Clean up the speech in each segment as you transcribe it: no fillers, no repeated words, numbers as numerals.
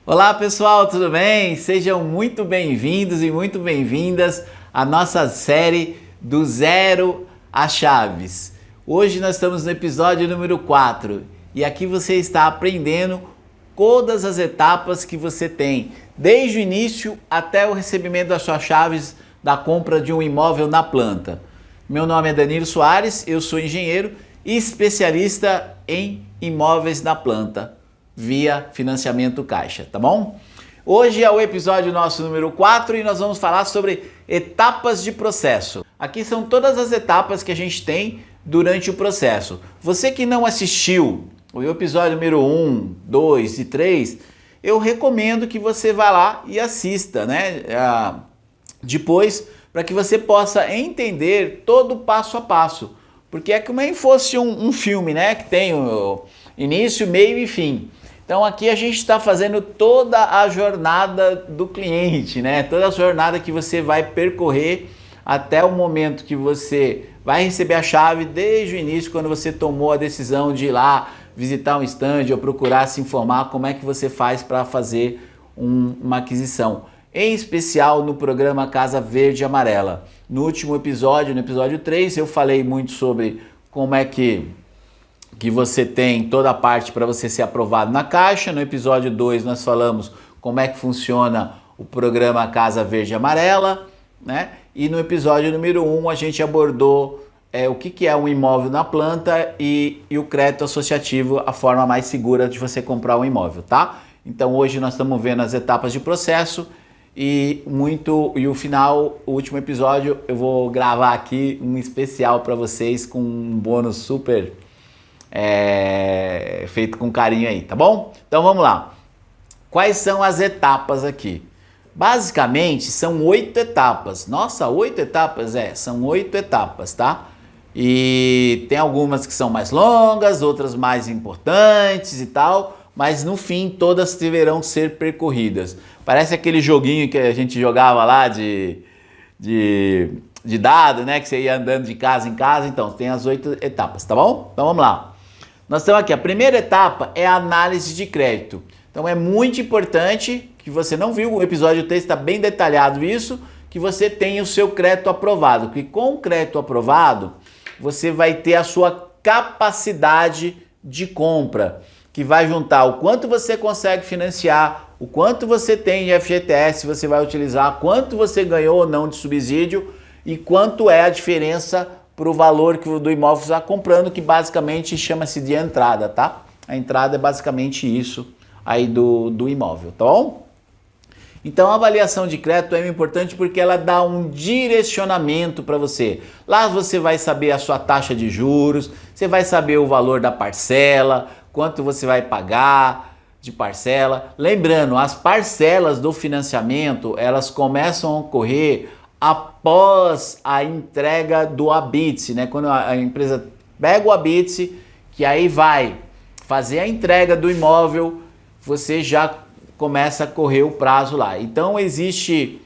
Olá pessoal, tudo bem? Sejam muito bem-vindos e muito bem-vindas à nossa série do Zero a Chaves. Hoje nós estamos no episódio número 4 e aqui você está aprendendo todas as etapas que você tem, desde o início até o recebimento das suas chaves da compra de um imóvel na planta. Meu nome é Danilo Soares, eu sou engenheiro e especialista em imóveis na planta, via financiamento caixa, tá bom? Hoje é o episódio nosso número 4 e nós vamos falar sobre etapas de processo. Aqui são todas as etapas que a gente tem durante o processo. Você que não assistiu o episódio número 1, 2 e 3, eu recomendo que você vá lá e assista, né? Depois, para que você possa entender todo o passo a passo. Porque é como se fosse um filme, né? Que tem o início, meio e fim. Então aqui a gente está fazendo toda a jornada do cliente, né? Toda a jornada que você vai percorrer até o momento que você vai receber a chave, desde o início, quando você tomou a decisão de ir lá visitar um stand ou procurar se informar como é que você faz para fazer uma aquisição. Em especial no programa Casa Verde e Amarela. No último episódio, no episódio 3, eu falei muito sobre como é que você tem toda a parte para você ser aprovado na Caixa. No episódio 2 nós falamos como é que funciona o programa Casa Verde e Amarela, né? E no episódio número 1 a gente abordou o que é um imóvel na planta e o crédito associativo, a forma mais segura de você comprar um imóvel, tá? Então hoje nós estamos vendo as etapas de processo e o final, o último episódio, eu vou gravar aqui um especial para vocês com um bônus super feito com carinho aí, tá bom? Então vamos lá. Quais são as etapas aqui? Basicamente são 8 etapas. Nossa, 8 etapas? São 8 etapas, tá? E tem algumas que são mais longas, outras mais importantes e tal, mas no fim todas deverão ser percorridas. Parece aquele joguinho que a gente jogava lá de dado, né? Que você ia andando de casa em casa. Então, tem as 8 etapas, tá bom? Então vamos lá. Nós temos aqui, a primeira etapa é a análise de crédito. Então é muito importante, que você não viu, o episódio 3 está bem detalhado isso, que você tenha o seu crédito aprovado. Porque com o crédito aprovado, você vai ter a sua capacidade de compra, que vai juntar o quanto você consegue financiar, o quanto você tem de FGTS, você vai utilizar, quanto você ganhou ou não de subsídio e quanto é a diferença para o valor do imóvel que você está comprando, que basicamente chama-se de entrada, tá? A entrada é basicamente isso aí do imóvel, tá bom? Então a avaliação de crédito é importante porque ela dá um direcionamento para você. Lá você vai saber a sua taxa de juros, você vai saber o valor da parcela, quanto você vai pagar de parcela. Lembrando, as parcelas do financiamento, elas começam a ocorrer após a entrega do habite, né? Quando a empresa pega o habite, que aí vai fazer a entrega do imóvel, você já começa a correr o prazo lá. Então existe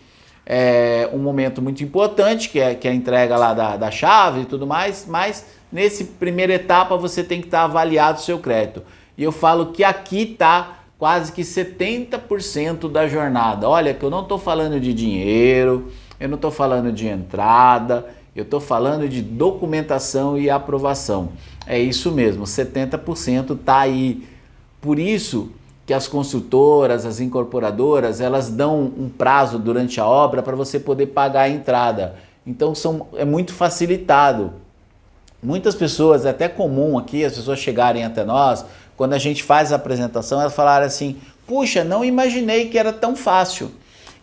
um momento muito importante, que é a entrega lá da chave e tudo mais, mas nessa primeira etapa você tem que estar avaliado o seu crédito. E eu falo que aqui está quase que 70% da jornada. Olha que eu não estou falando de dinheiro, eu não estou falando de entrada, eu estou falando de documentação e aprovação. É isso mesmo, 70% está aí. Por isso que as construtoras, as incorporadoras, elas dão um prazo durante a obra para você poder pagar a entrada. Então é muito facilitado. Muitas pessoas, é até comum aqui, as pessoas chegarem até nós, quando a gente faz a apresentação, elas falaram assim, puxa, não imaginei que era tão fácil.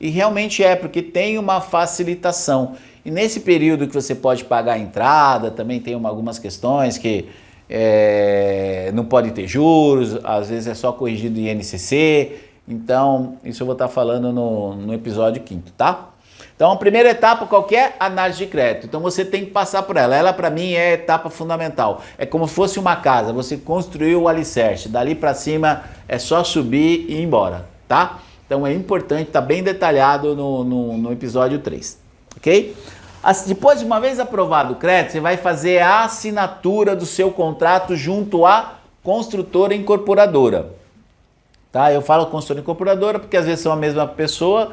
E realmente porque tem uma facilitação. E nesse período que você pode pagar a entrada, também tem algumas questões que não pode ter juros, às vezes é só corrigido em INCC. Então, isso eu vou estar falando no episódio 5º, tá? Então, a primeira etapa, qual que é? Análise de crédito. Então, você tem que passar por ela. Ela, para mim, é a etapa fundamental. É como se fosse uma casa. Você construiu o alicerce. Dali para cima, é só subir e ir embora, tá? Então, é importante, tá bem detalhado no episódio 3, ok? Depois de uma vez aprovado o crédito, você vai fazer a assinatura do seu contrato junto à construtora incorporadora. tá? Eu falo consultora incorporadora porque às vezes são a mesma pessoa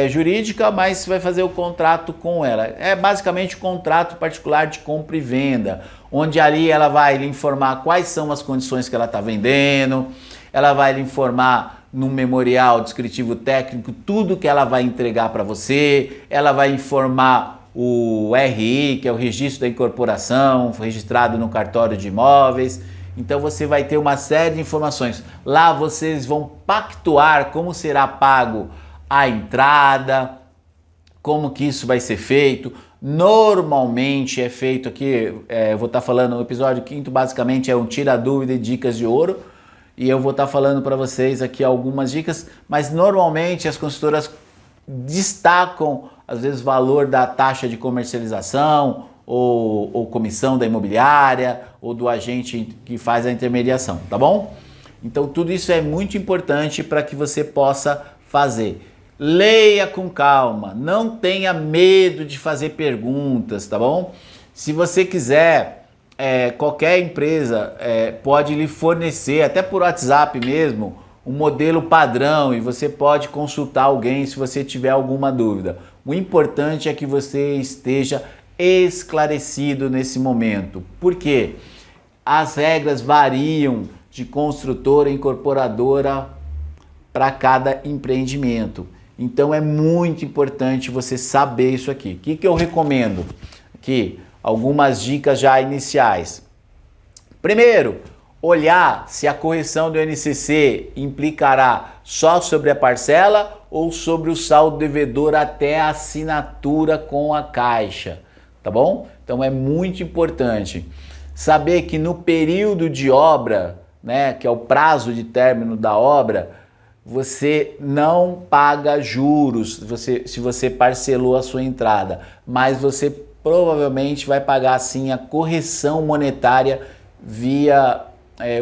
jurídica, mas você vai fazer o contrato com ela. É basicamente um contrato particular de compra e venda, onde ali ela vai lhe informar quais são as condições que ela está vendendo, ela vai lhe informar no memorial descritivo técnico tudo que ela vai entregar para você, ela vai informar o RI, que é o registro da incorporação, registrado no cartório de imóveis. Então você vai ter uma série de informações. Lá vocês vão pactuar como será pago a entrada, como que isso vai ser feito. Normalmente é feito aqui, eu vou estar falando no episódio 5º, basicamente é um tira dúvida e dicas de ouro, e eu vou estar falando para vocês aqui algumas dicas, mas normalmente as consultoras destacam às vezes o valor da taxa de comercialização ou comissão da imobiliária ou do agente que faz a intermediação, tá bom? Então tudo isso é muito importante para que você possa fazer. Leia com calma, não tenha medo de fazer perguntas, tá bom? Se você quiser, qualquer empresa pode lhe fornecer, até por WhatsApp mesmo, um modelo padrão e você pode consultar alguém se você tiver alguma dúvida. O importante é que você esteja esclarecido nesse momento. Por quê? As regras variam de construtora e incorporadora para cada empreendimento. Então é muito importante você saber isso aqui. O que eu recomendo? Aqui, algumas dicas já iniciais. Primeiro, olhar se a correção do INCC implicará só sobre a parcela ou sobre o saldo devedor até a assinatura com a Caixa, tá bom? Então é muito importante saber que no período de obra, né, que é o prazo de término da obra, você não paga juros se você parcelou a sua entrada, mas você provavelmente vai pagar sim a correção monetária via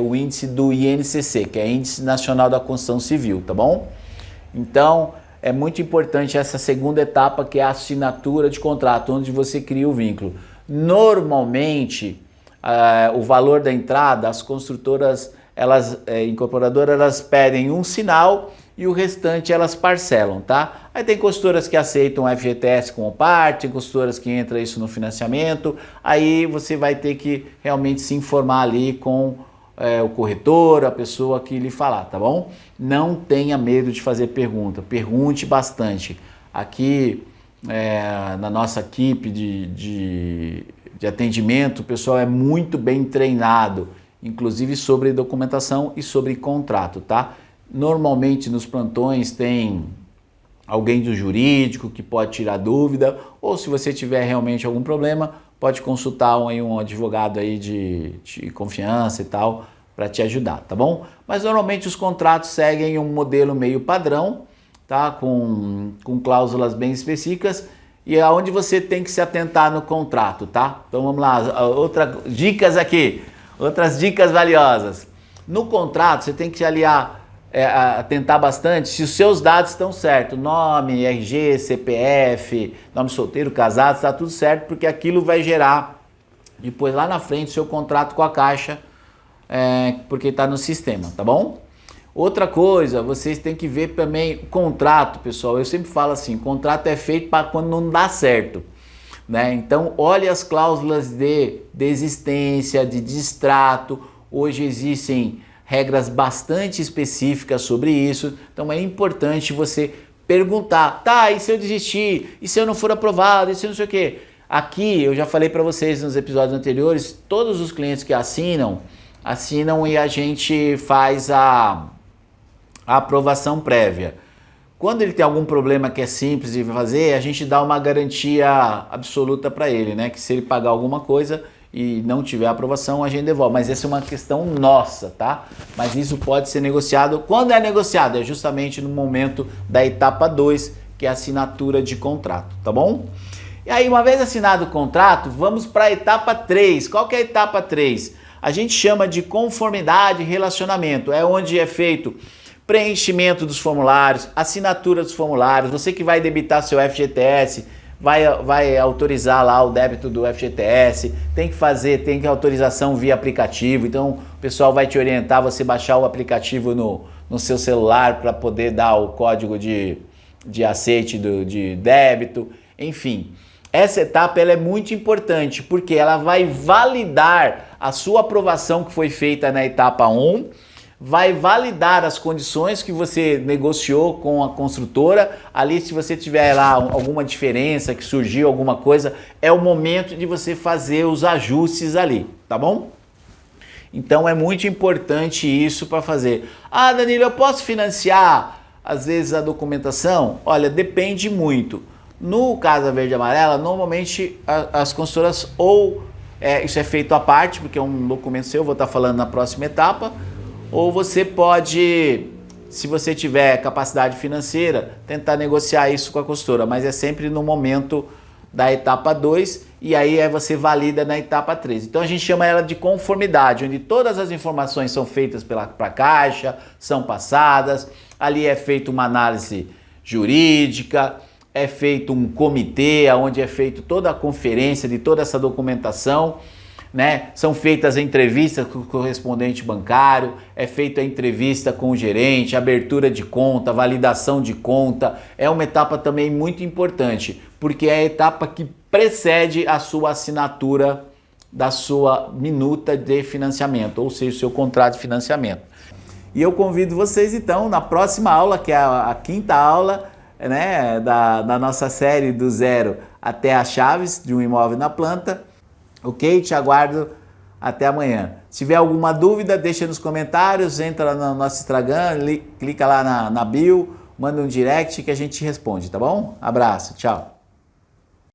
o índice do INCC, que é Índice Nacional da Construção Civil, tá bom? Então é muito importante essa segunda etapa, que é a assinatura de contrato, onde você cria o vínculo. Normalmente o valor da entrada, as construtoras incorporadoras, elas pedem um sinal e o restante elas parcelam, tá? Aí tem consultoras que aceitam FGTS como parte, tem consultoras que entram isso no financiamento, aí você vai ter que realmente se informar ali com o corretor, a pessoa que lhe falar, tá bom? Não tenha medo de fazer pergunta, pergunte bastante. Aqui na nossa equipe de atendimento, o pessoal é muito bem treinado, inclusive sobre documentação e sobre contrato, tá? Normalmente nos plantões tem alguém do jurídico que pode tirar dúvida, ou se você tiver realmente algum problema, pode consultar um advogado aí de confiança e tal, para te ajudar, tá bom? Mas normalmente os contratos seguem um modelo meio padrão, tá? Com cláusulas bem específicas, e é onde você tem que se atentar no contrato, tá? Então vamos lá, outras dicas aqui. Outras dicas valiosas. No contrato, você tem que atentar bastante se os seus dados estão certos. Nome, RG, CPF, nome solteiro, casado, está tudo certo, porque aquilo vai gerar depois lá na frente o seu contrato com a Caixa, porque está no sistema, tá bom? Outra coisa, vocês têm que ver também o contrato, pessoal. Eu sempre falo assim, contrato é feito para quando não dá certo. Né? Então, olhe as cláusulas de desistência, de distrato. Hoje existem regras bastante específicas sobre isso. Então, é importante você perguntar, tá, e se eu desistir? E se eu não for aprovado? E se eu não sei o quê? Aqui, eu já falei para vocês nos episódios anteriores, todos os clientes que assinam e a gente faz a aprovação prévia. Quando ele tem algum problema que é simples de fazer, a gente dá uma garantia absoluta para ele, né? Que se ele pagar alguma coisa e não tiver aprovação, a gente devolve. Mas essa é uma questão nossa, tá? Mas isso pode ser negociado. Quando é negociado? É justamente no momento da etapa 2, que é a assinatura de contrato, tá bom? E aí, uma vez assinado o contrato, vamos para a etapa 3. Qual que é a etapa 3? A gente chama de conformidade e relacionamento. É onde é feito preenchimento dos formulários, assinatura dos formulários, você que vai debitar seu FGTS, vai autorizar lá o débito do FGTS, tem que autorização via aplicativo, então o pessoal vai te orientar, você baixar o aplicativo no seu celular para poder dar o código de aceite de débito, enfim. Essa etapa ela é muito importante porque ela vai validar a sua aprovação que foi feita na etapa 1, vai validar as condições que você negociou com a construtora. Ali, se você tiver lá alguma diferença, que surgiu alguma coisa, é o momento de você fazer os ajustes ali, tá bom? Então é muito importante isso para fazer. Ah, Danilo, eu posso financiar às vezes a documentação? Olha, depende muito. No Casa Verde e Amarela, normalmente as consultoras isso é feito à parte, porque é um documento seu, eu vou estar falando na próxima etapa, ou você pode, se você tiver capacidade financeira, tentar negociar isso com a consultora, mas é sempre no momento da etapa 2 e aí você valida na etapa 3. Então a gente chama ela de conformidade, onde todas as informações são feitas para a Caixa, são passadas, ali é feita uma análise jurídica, é feito um comitê, onde é feito toda a conferência de toda essa documentação, né? São feitas entrevistas com o correspondente bancário, é feita a entrevista com o gerente, abertura de conta, validação de conta. É uma etapa também muito importante, porque é a etapa que precede a sua assinatura da sua minuta de financiamento, ou seja, o seu contrato de financiamento. E eu convido vocês então na próxima aula, que é a quinta aula, né, da nossa série do zero até as chaves de um imóvel na planta. Ok? Te aguardo até amanhã. Se tiver alguma dúvida, deixa nos comentários, entra no nosso Instagram, clica lá na bio, manda um direct que a gente responde, tá bom? Abraço, tchau.